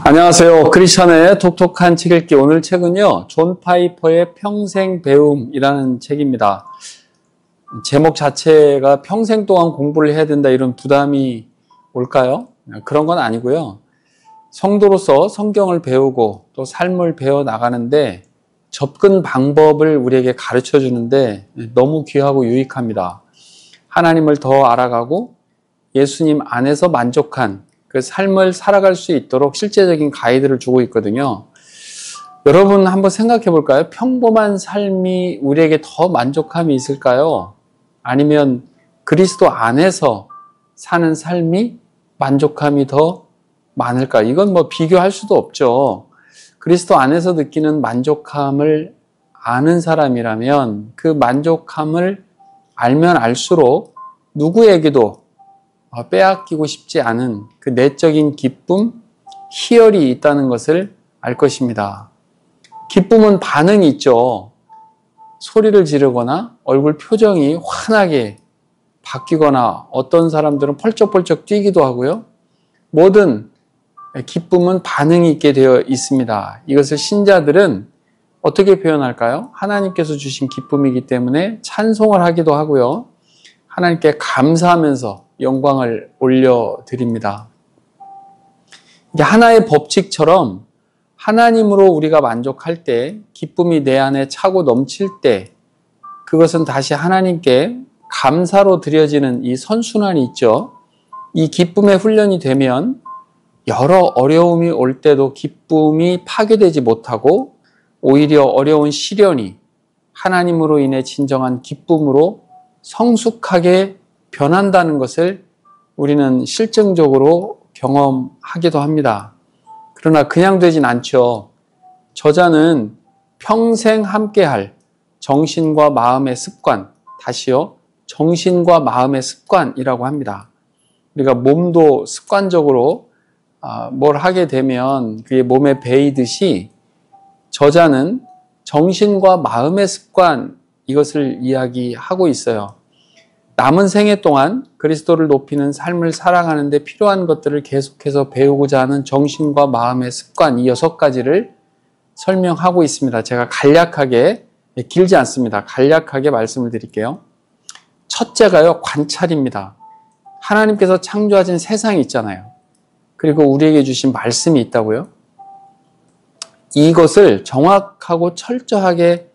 안녕하세요. 크리스천의 독특한 책 읽기. 오늘 책은요, 존 파이퍼의 평생 배움이라는 책입니다. 제목 자체가 평생 동안 공부를 해야 된다 이런 부담이 올까요? 그런 건 아니고요. 성도로서 성경을 배우고 또 삶을 배워 나가는데 접근 방법을 우리에게 가르쳐 주는데 너무 귀하고 유익합니다. 하나님을 더 알아가고 예수님 안에서 만족한 그 삶을 살아갈 수 있도록 실제적인 가이드를 주고 있거든요. 여러분 한번 생각해 볼까요? 평범한 삶이 우리에게 더 만족함이 있을까요? 아니면 그리스도 안에서 사는 삶이 만족함이 더 많을까? 이건 뭐 비교할 수도 없죠. 그리스도 안에서 느끼는 만족함을 아는 사람이라면 그 만족함을 알면 알수록 누구에게도 빼앗기고 싶지 않은 그 내적인 기쁨, 희열이 있다는 것을 알 것입니다. 기쁨은 반응이 있죠. 소리를 지르거나 얼굴 표정이 환하게 바뀌거나 어떤 사람들은 펄쩍펄쩍 뛰기도 하고요. 모든 기쁨은 반응이 있게 되어 있습니다. 이것을 신자들은 어떻게 표현할까요? 하나님께서 주신 기쁨이기 때문에 찬송을 하기도 하고요. 하나님께 감사하면서 영광을 올려드립니다. 이게 하나의 법칙처럼 하나님으로 우리가 만족할 때, 기쁨이 내 안에 차고 넘칠 때 그것은 다시 하나님께 감사로 드려지는 이 선순환이 있죠. 이 기쁨의 훈련이 되면 여러 어려움이 올 때도 기쁨이 파괴되지 못하고 오히려 어려운 시련이 하나님으로 인해 진정한 기쁨으로 성숙하게 변한다는 것을 우리는 실증적으로 경험하기도 합니다. 그러나 그냥 되진 않죠. 저자는 평생 함께할 정신과 마음의 습관, 다시요, 정신과 마음의 습관이라고 합니다. 우리가 몸도 습관적으로 뭘 하게 되면 그게 몸에 배이듯이 저자는 정신과 마음의 습관, 이것을 이야기하고 있어요. 남은 생애 동안 그리스도를 높이는 삶을 살아가는 데 필요한 것들을 계속해서 배우고자 하는 정신과 마음의 습관, 이 6가지를 설명하고 있습니다. 제가 간략하게, 길지 않습니다. 간략하게 말씀을 드릴게요. 첫째가요, 관찰입니다. 하나님께서 창조하신 세상이 있잖아요. 그리고 우리에게 주신 말씀이 있다고요. 이것을 정확하고 철저하게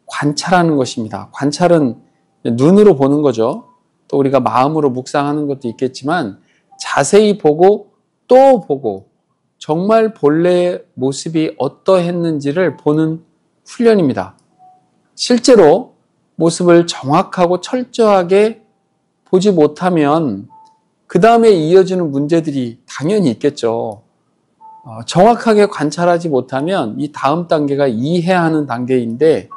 관찰하는 것입니다. 관찰은 눈으로 보는 거죠. 또 우리가 마음으로 묵상하는 것도 있겠지만 자세히 보고 또 보고 정말 본래의 모습이 어떠했는지를 보는 훈련입니다. 실제로 모습을 정확하고 철저하게 보지 못하면 그 다음에 이어지는 문제들이 당연히 있겠죠. 정확하게 관찰하지 못하면 이 다음 단계가 이해하는 단계인데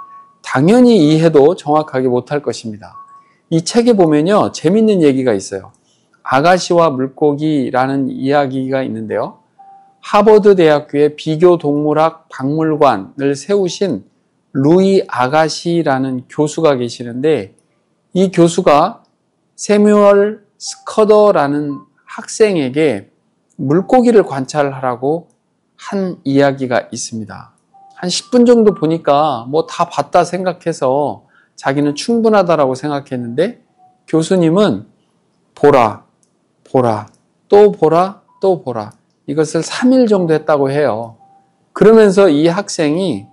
당연히 이해도 정확하게 못할 것입니다. 이 책에 보면요, 재밌는 얘기가 있어요. 아가시와 물고기라는 이야기가 있는데요. 하버드 대학교의 비교동물학 박물관을 세우신 루이 아가시라는 교수가 계시는데 이 교수가 세뮤얼 스커더라는 학생에게 물고기를 관찰하라고 한 이야기가 있습니다. 한 10분 정도 보니까 뭐 다 봤다 생각해서 자기는 충분하다라고 생각했는데 교수님은 보라, 보라, 또 보라, 또 보라. 이것을 3일 정도 했다고 해요. 그러면서 이 학생이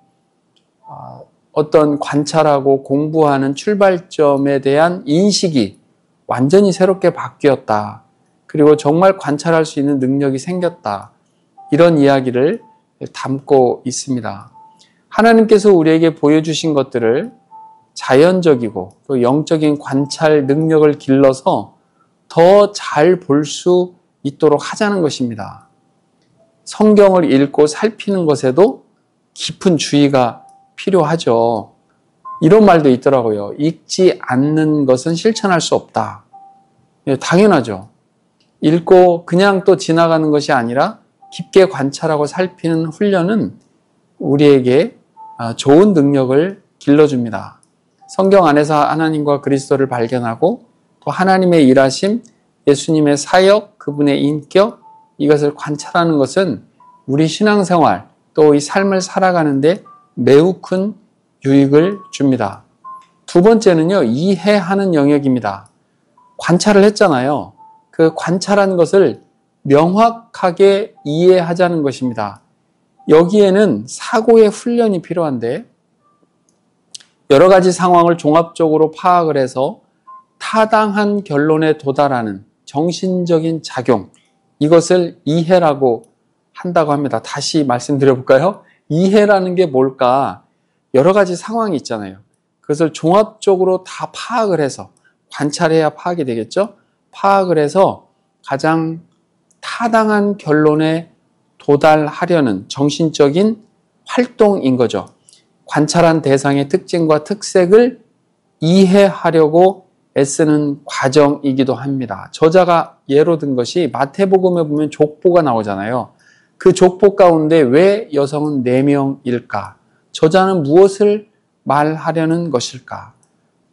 어떤 관찰하고 공부하는 출발점에 대한 인식이 완전히 새롭게 바뀌었다. 그리고 정말 관찰할 수 있는 능력이 생겼다. 이런 이야기를 담고 있습니다. 하나님께서 우리에게 보여주신 것들을 자연적이고 또 영적인 관찰 능력을 길러서 더 잘 볼 수 있도록 하자는 것입니다. 성경을 읽고 살피는 것에도 깊은 주의가 필요하죠. 이런 말도 있더라고요. 읽지 않는 것은 실천할 수 없다. 당연하죠. 읽고 그냥 또 지나가는 것이 아니라 깊게 관찰하고 살피는 훈련은 우리에게 좋은 능력을 길러줍니다. 성경 안에서 하나님과 그리스도를 발견하고 또 하나님의 일하심, 예수님의 사역, 그분의 인격, 이것을 관찰하는 것은 우리 신앙생활 또 이 삶을 살아가는데 매우 큰 유익을 줍니다. 두 번째는요, 이해하는 영역입니다. 관찰을 했잖아요. 그 관찰한 것을 명확하게 이해하자는 것입니다. 여기에는 사고의 훈련이 필요한데 여러 가지 상황을 종합적으로 파악을 해서 타당한 결론에 도달하는 정신적인 작용, 이것을 이해라고 한다고 합니다. 다시 말씀드려 볼까요? 이해라는 게 뭘까? 여러 가지 상황이 있잖아요. 그것을 종합적으로 다 파악을 해서 관찰해야 파악이 되겠죠? 파악을 해서 가장 타당한 결론에 도달하려는 정신적인 활동인 거죠. 관찰한 대상의 특징과 특색을 이해하려고 애쓰는 과정이기도 합니다. 저자가 예로 든 것이 마태복음에 보면 족보가 나오잖아요. 그 족보 가운데 왜 여성은 4명일까? 저자는 무엇을 말하려는 것일까?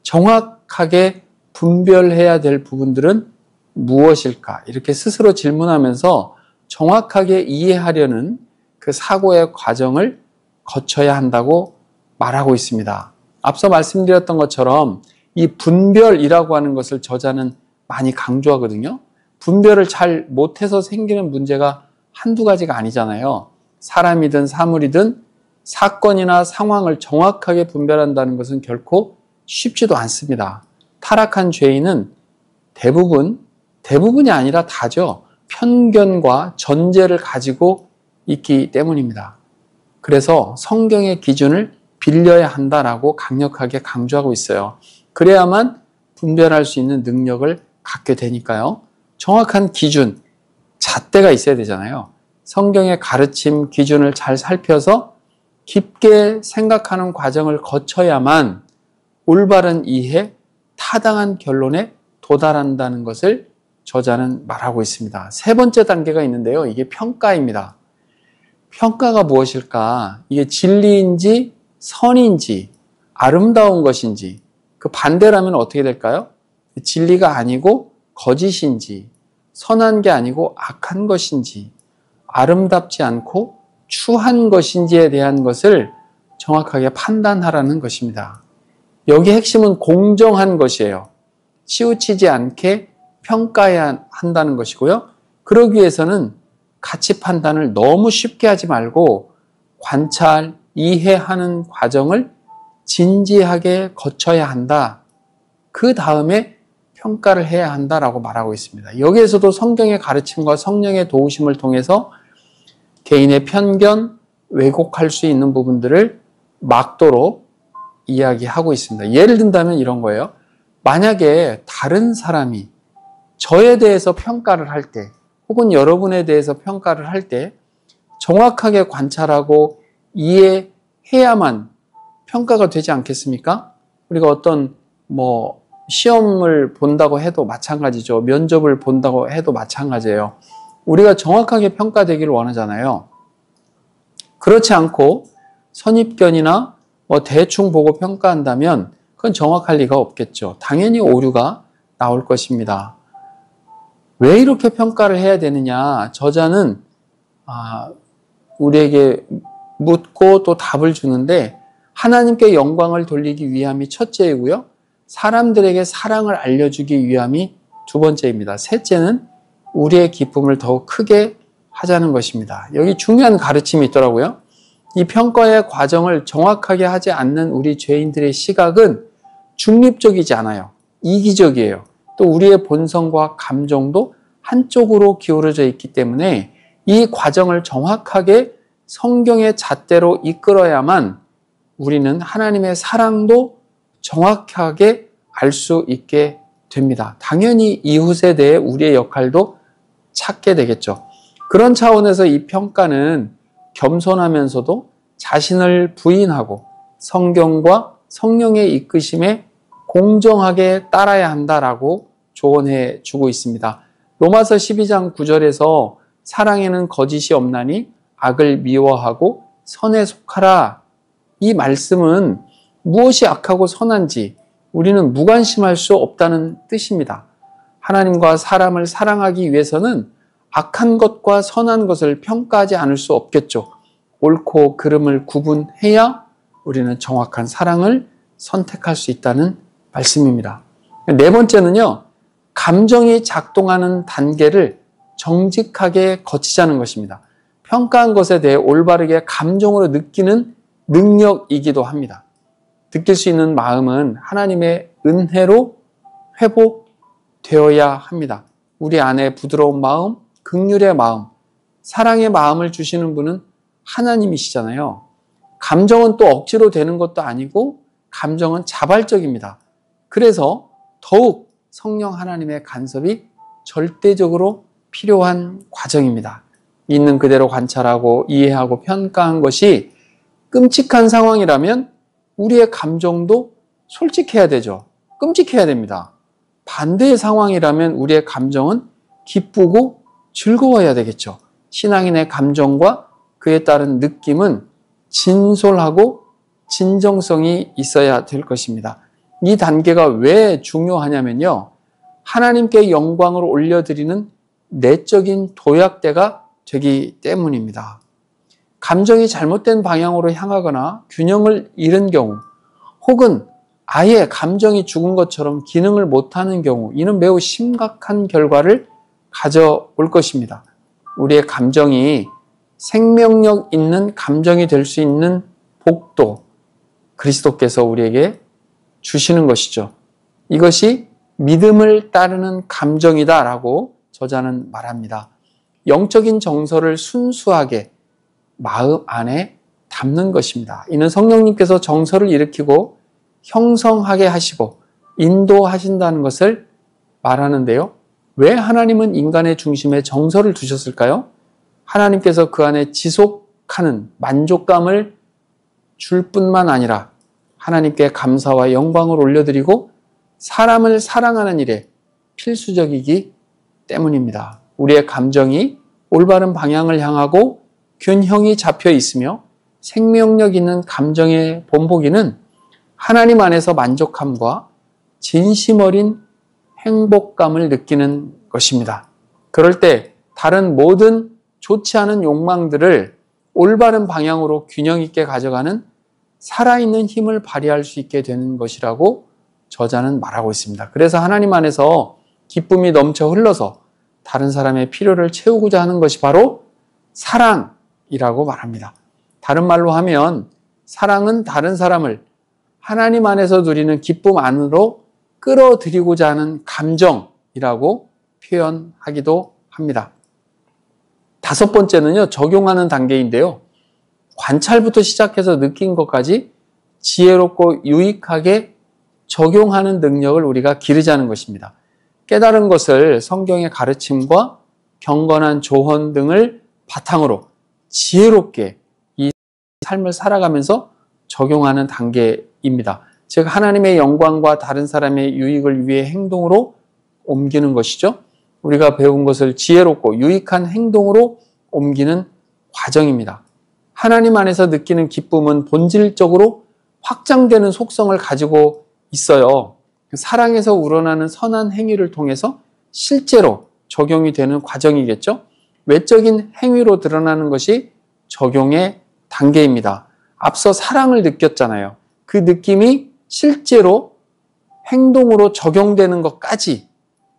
정확하게 분별해야 될 부분들은 무엇일까? 이렇게 스스로 질문하면서 정확하게 이해하려는 그 사고의 과정을 거쳐야 한다고 말하고 있습니다. 앞서 말씀드렸던 것처럼 이 분별이라고 하는 것을 저자는 많이 강조하거든요. 분별을 잘 못해서 생기는 문제가 한두 가지가 아니잖아요. 사람이든 사물이든 사건이나 상황을 정확하게 분별한다는 것은 결코 쉽지도 않습니다. 타락한 죄인은 대부분이 아니라 다죠. 편견과 전제를 가지고 있기 때문입니다. 그래서 성경의 기준을 빌려야 한다라고 강력하게 강조하고 있어요. 그래야만 분별할 수 있는 능력을 갖게 되니까요. 정확한 기준, 잣대가 있어야 되잖아요. 성경의 가르침, 기준을 잘 살펴서 깊게 생각하는 과정을 거쳐야만 올바른 이해, 타당한 결론에 도달한다는 것을 저자는 말하고 있습니다. 세 번째 단계가 있는데요. 이게 평가입니다. 평가가 무엇일까? 이게 진리인지 선인지 아름다운 것인지 그 반대라면 어떻게 될까요? 진리가 아니고 거짓인지 선한 게 아니고 악한 것인지 아름답지 않고 추한 것인지에 대한 것을 정확하게 판단하라는 것입니다. 여기 핵심은 공정한 것이에요. 치우치지 않게 평가해야 한다는 것이고요. 그러기 위해서는 가치 판단을 너무 쉽게 하지 말고 관찰, 이해하는 과정을 진지하게 거쳐야 한다. 그 다음에 평가를 해야 한다라고 말하고 있습니다. 여기에서도 성경의 가르침과 성령의 도우심을 통해서 개인의 편견, 왜곡할 수 있는 부분들을 막도록 이야기하고 있습니다. 예를 든다면 이런 거예요. 만약에 다른 사람이 저에 대해서 평가를 할 때, 혹은 여러분에 대해서 평가를 할 때 정확하게 관찰하고 이해해야만 평가가 되지 않겠습니까? 우리가 어떤 시험을 본다고 해도 마찬가지죠. 면접을 본다고 해도 마찬가지예요. 우리가 정확하게 평가되기를 원하잖아요. 그렇지 않고 선입견이나 대충 보고 평가한다면 그건 정확할 리가 없겠죠. 당연히 오류가 나올 것입니다. 왜 이렇게 평가를 해야 되느냐? 저자는 우리에게 묻고 또 답을 주는데 하나님께 영광을 돌리기 위함이 첫째이고요. 사람들에게 사랑을 알려주기 위함이 두 번째입니다. 셋째는 우리의 기쁨을 더욱 크게 하자는 것입니다. 여기 중요한 가르침이 있더라고요. 이 평가의 과정을 정확하게 하지 않는 우리 죄인들의 시각은 중립적이지 않아요. 이기적이에요. 또 우리의 본성과 감정도 한쪽으로 기울어져 있기 때문에 이 과정을 정확하게 성경의 잣대로 이끌어야만 우리는 하나님의 사랑도 정확하게 알 수 있게 됩니다. 당연히 이웃에 대해 우리의 역할도 찾게 되겠죠. 그런 차원에서 이 평가는 겸손하면서도 자신을 부인하고 성경과 성령의 이끄심에 공정하게 따라야 한다라고 조언해 주고 있습니다. 로마서 12장 9절에서 사랑에는 거짓이 없나니 악을 미워하고 선에 속하라. 이 말씀은 무엇이 악하고 선한지 우리는 무관심할 수 없다는 뜻입니다. 하나님과 사람을 사랑하기 위해서는 악한 것과 선한 것을 평가하지 않을 수 없겠죠. 옳고 그름을 구분해야 우리는 정확한 사랑을 선택할 수 있다는 말씀입니다. 네 번째는요, 감정이 작동하는 단계를 정직하게 거치자는 것입니다. 평가한 것에 대해 올바르게 감정으로 느끼는 능력이기도 합니다. 느낄 수 있는 마음은 하나님의 은혜로 회복되어야 합니다. 우리 안에 부드러운 마음, 긍휼의 마음, 사랑의 마음을 주시는 분은 하나님이시잖아요. 감정은 또 억지로 되는 것도 아니고 감정은 자발적입니다. 그래서 더욱 성령 하나님의 간섭이 절대적으로 필요한 과정입니다. 있는 그대로 관찰하고 이해하고 평가한 것이 끔찍한 상황이라면 우리의 감정도 솔직해야 되죠. 끔찍해야 됩니다. 반대의 상황이라면 우리의 감정은 기쁘고 즐거워야 되겠죠. 신앙인의 감정과 그에 따른 느낌은 진솔하고 진정성이 있어야 될 것입니다. 이 단계가 왜 중요하냐면요, 하나님께 영광을 올려드리는 내적인 도약대가 되기 때문입니다. 감정이 잘못된 방향으로 향하거나 균형을 잃은 경우, 혹은 아예 감정이 죽은 것처럼 기능을 못하는 경우, 이는 매우 심각한 결과를 가져올 것입니다. 우리의 감정이 생명력 있는 감정이 될 수 있는 복도, 그리스도께서 우리에게 주시는 것이죠. 이것이 믿음을 따르는 감정이다라고 저자는 말합니다. 영적인 정서를 순수하게 마음 안에 담는 것입니다. 이는 성령님께서 정서를 일으키고 형성하게 하시고 인도하신다는 것을 말하는데요. 왜 하나님은 인간의 중심에 정서를 두셨을까요? 하나님께서 그 안에 지속하는 만족감을 줄 뿐만 아니라 하나님께 감사와 영광을 올려드리고 사람을 사랑하는 일에 필수적이기 때문입니다. 우리의 감정이 올바른 방향을 향하고 균형이 잡혀 있으며 생명력 있는 감정의 본보기는 하나님 안에서 만족함과 진심 어린 행복감을 느끼는 것입니다. 그럴 때 다른 모든 좋지 않은 욕망들을 올바른 방향으로 균형 있게 가져가는 살아있는 힘을 발휘할 수 있게 되는 것이라고 저자는 말하고 있습니다. 그래서 하나님 안에서 기쁨이 넘쳐 흘러서 다른 사람의 필요를 채우고자 하는 것이 바로 사랑이라고 말합니다. 다른 말로 하면 사랑은 다른 사람을 하나님 안에서 누리는 기쁨 안으로 끌어들이고자 하는 감정이라고 표현하기도 합니다. 다섯 번째는요, 적용하는 단계인데요. 관찰부터 시작해서 느낀 것까지 지혜롭고 유익하게 적용하는 능력을 우리가 기르자는 것입니다. 깨달은 것을 성경의 가르침과 경건한 조언 등을 바탕으로 지혜롭게 이 삶을 살아가면서 적용하는 단계입니다. 즉 하나님의 영광과 다른 사람의 유익을 위해 행동으로 옮기는 것이죠. 우리가 배운 것을 지혜롭고 유익한 행동으로 옮기는 과정입니다. 하나님 안에서 느끼는 기쁨은 본질적으로 확장되는 속성을 가지고 있어요. 사랑에서 우러나는 선한 행위를 통해서 실제로 적용이 되는 과정이겠죠. 외적인 행위로 드러나는 것이 적용의 단계입니다. 앞서 사랑을 느꼈잖아요. 그 느낌이 실제로 행동으로 적용되는 것까지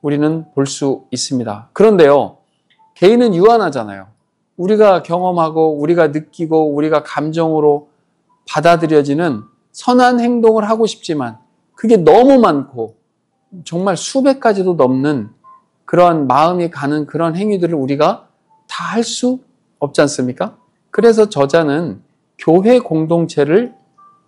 우리는 볼 수 있습니다. 그런데요, 개인은 유한하잖아요. 우리가 경험하고 우리가 느끼고 우리가 감정으로 받아들여지는 선한 행동을 하고 싶지만 그게 너무 많고 정말 수백 가지도 넘는 그런 마음이 가는 그런 행위들을 우리가 다 할 수 없지 않습니까? 그래서 저자는 교회 공동체를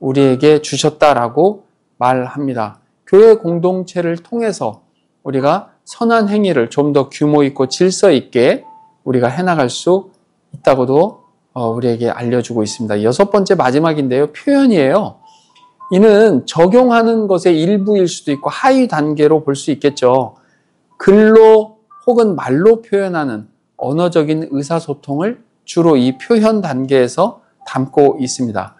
우리에게 주셨다라고 말합니다. 교회 공동체를 통해서 우리가 선한 행위를 좀 더 규모 있고 질서 있게 우리가 해나갈 수 있다고도 우리에게 알려주고 있습니다. 여섯 번째 마지막인데요. 표현이에요. 이는 적용하는 것의 일부일 수도 있고 하위 단계로 볼 수 있겠죠. 글로 혹은 말로 표현하는 언어적인 의사소통을 주로 이 표현 단계에서 담고 있습니다.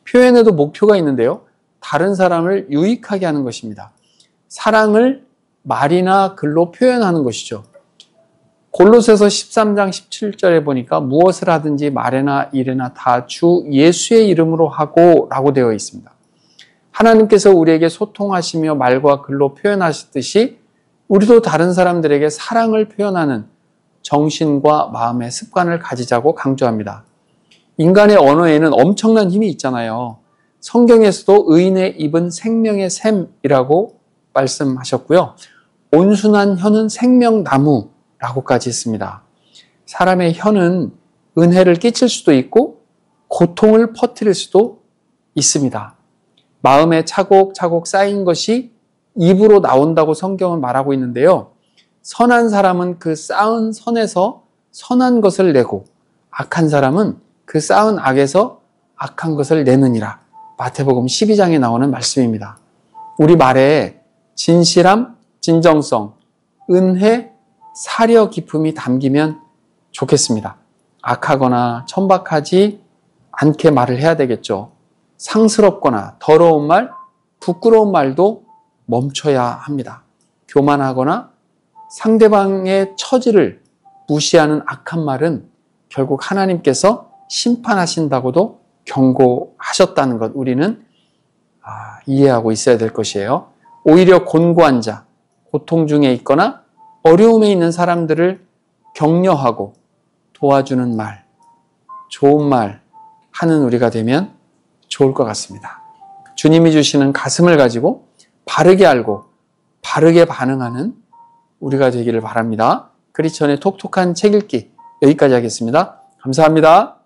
표현에도 목표가 있는데요. 다른 사람을 유익하게 하는 것입니다. 사랑을 말이나 글로 표현하는 것이죠. 골로새서 13장 17절에 보니까 무엇을 하든지 말에나 일에나 다 주 예수의 이름으로 하고 라고 되어 있습니다. 하나님께서 우리에게 소통하시며 말과 글로 표현하셨듯이 우리도 다른 사람들에게 사랑을 표현하는 정신과 마음의 습관을 가지자고 강조합니다. 인간의 언어에는 엄청난 힘이 있잖아요. 성경에서도 의인의 입은 생명의 샘이라고 말씀하셨고요. 온순한 혀는 생명나무라고까지 했습니다. 사람의 혀는 은혜를 끼칠 수도 있고 고통을 퍼뜨릴 수도 있습니다. 마음에 차곡차곡 쌓인 것이 입으로 나온다고 성경은 말하고 있는데요. 선한 사람은 그 쌓은 선에서 선한 것을 내고 악한 사람은 그 쌓은 악에서 악한 것을 내느니라. 마태복음 12장에 나오는 말씀입니다. 우리 말에 진실함, 진정성, 은혜, 사려 깊음이 담기면 좋겠습니다. 악하거나 천박하지 않게 말을 해야 되겠죠. 상스럽거나 더러운 말, 부끄러운 말도 멈춰야 합니다. 교만하거나 상대방의 처지를 무시하는 악한 말은 결국 하나님께서 심판하신다고도 경고하셨다는 것 우리는 이해하고 있어야 될 것이에요. 오히려 곤고한 자, 고통 중에 있거나 어려움에 있는 사람들을 격려하고 도와주는 말, 좋은 말 하는 우리가 되면 좋을 것 같습니다. 주님이 주시는 가슴을 가지고 바르게 알고 바르게 반응하는 우리가 되기를 바랍니다. 크리스천의 톡톡한 책 읽기 여기까지 하겠습니다. 감사합니다.